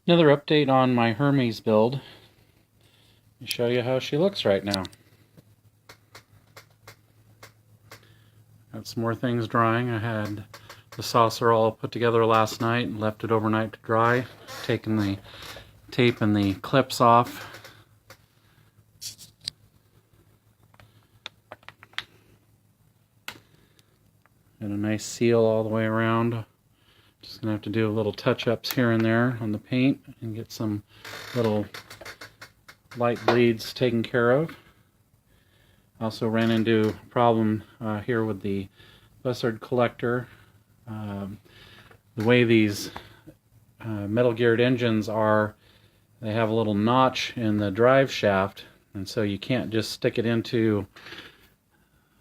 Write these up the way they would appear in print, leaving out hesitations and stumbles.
Another update on my Hermes build. Let me show you how she looks right now. Got some more things drying. I had the saucer all put together last night and left it overnight to dry. Taking the tape and the clips off. And a nice seal all the way around. Just gonna have to do a little touch-ups here and there on the paint and get some little light bleeds taken care of. Also ran into a problem here with the bussard collector. The way these metal geared engines are, they have a little notch in the drive shaft, and so you can't just stick it into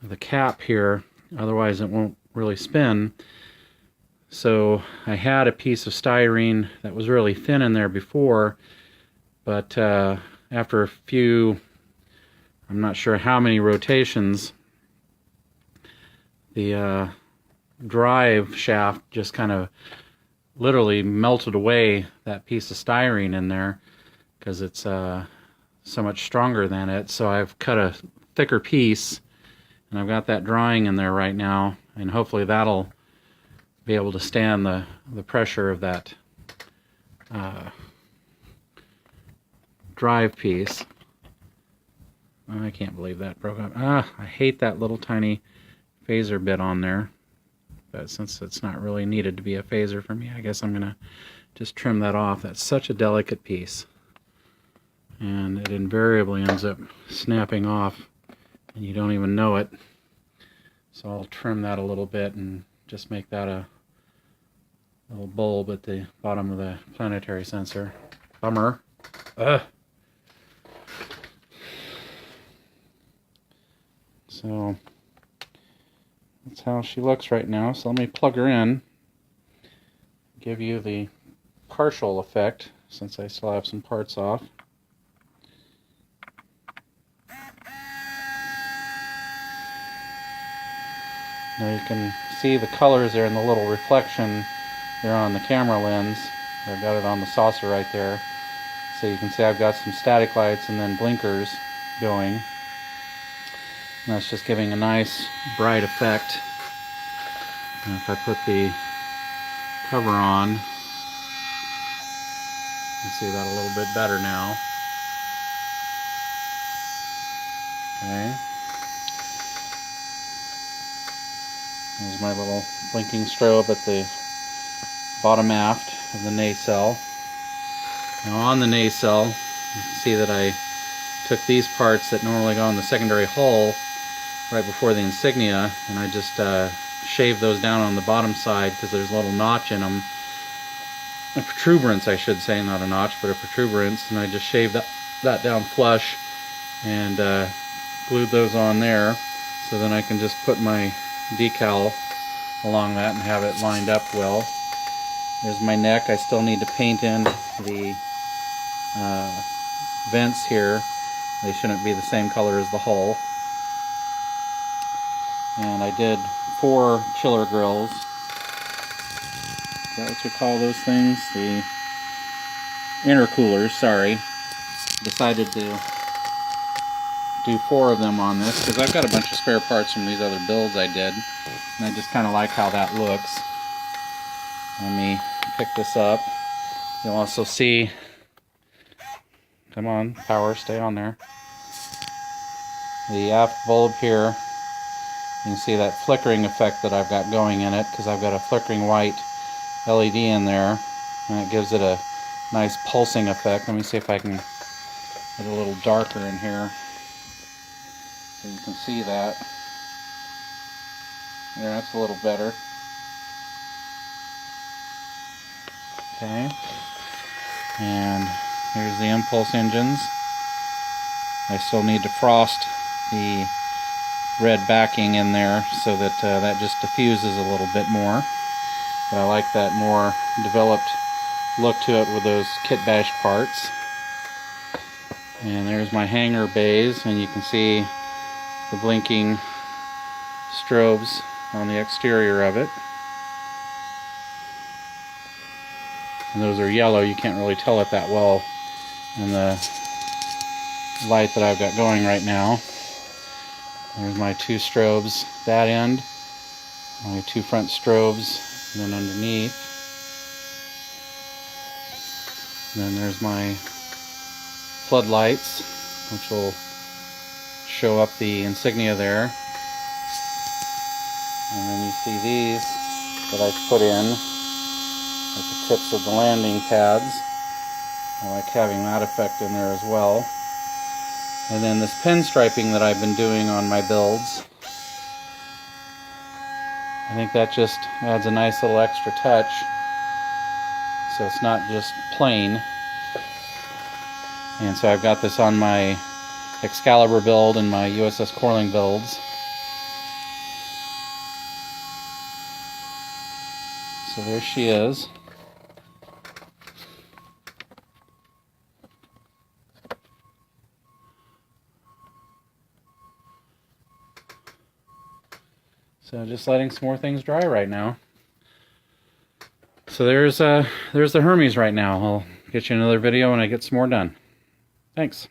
the cap here, otherwise it won't really spin. So I had a piece of styrene that was really thin in there before, but after a few, I'm not sure how many rotations, the drive shaft just kind of literally melted away that piece of styrene in there because it's so much stronger than it. So I've cut a thicker piece and I've got that drying in there right now, and hopefully that'll be able to stand the pressure of that drive piece. I can't believe that broke up. I hate that little tiny phaser bit on there, but since it's not really needed to be a phaser for me, I guess I'm gonna just trim that off. That's such a delicate piece, and it invariably ends up snapping off and you don't even know it. So I'll trim that a little bit and just make that a little bulb at the bottom of the planetary sensor. Bummer. Ugh. So that's how she looks right now. So let me plug her in, give you the partial effect since I still have some parts off. Now you can see the colors there in the little reflection there on the camera lens. I've got it on the saucer right there. So you can see I've got some static lights and then blinkers going. And that's just giving a nice bright effect. And if I put the cover on, you can see that a little bit better now. Okay. There's my little blinking strobe at the bottom aft of the nacelle. Now on the nacelle, you can see that I took these parts that normally go on the secondary hull right before the insignia, and I just shaved those down on the bottom side because there's a little notch in them. A protuberance, I should say, not a notch, but a protuberance, and I just shaved that down flush and glued those on there, so then I can just put my decal along that and have it lined up well. There's my neck. I still need to paint in the vents here. They shouldn't be the same color as the hull. And I did 4 chiller grills. Is that what you call those things? The intercoolers, sorry. Decided to do 4 of them on this because I've got a bunch of spare parts from these other builds I did, and I just kind of like how that looks. Let me pick this up. You'll also see, come on, power, stay on there, the aft bulb here. You can see that flickering effect that I've got going in it because I've got a flickering white LED in there, and it gives it a nice pulsing effect. Let me see if I can get a little darker in here so you can see that. Yeah, that's a little better. Okay, and here's the impulse engines. I still need to frost the red backing in there so that that just diffuses a little bit more. But I like that more developed look to it with those kit bashed parts. And there's my hangar bays, and you can see the blinking strobes on the exterior of it. and those are yellow. You can't really tell it that well in the light that I've got going right now. There's my 2 strobes, that end, my 2 front strobes, and then underneath. And then there's my floodlights, which will show up the insignia there. And then you see these that I've put in at the tips of the landing pads. I like having that effect in there as well. And then this pinstriping that I've been doing on my builds, I think that just adds a nice little extra touch, so it's not just plain. And so I've got this on my Excalibur build and my USS Courling builds. So there she is. So just letting some more things dry right now. So there's the Hermes right now. I'll get you another video when I get some more done. Thanks.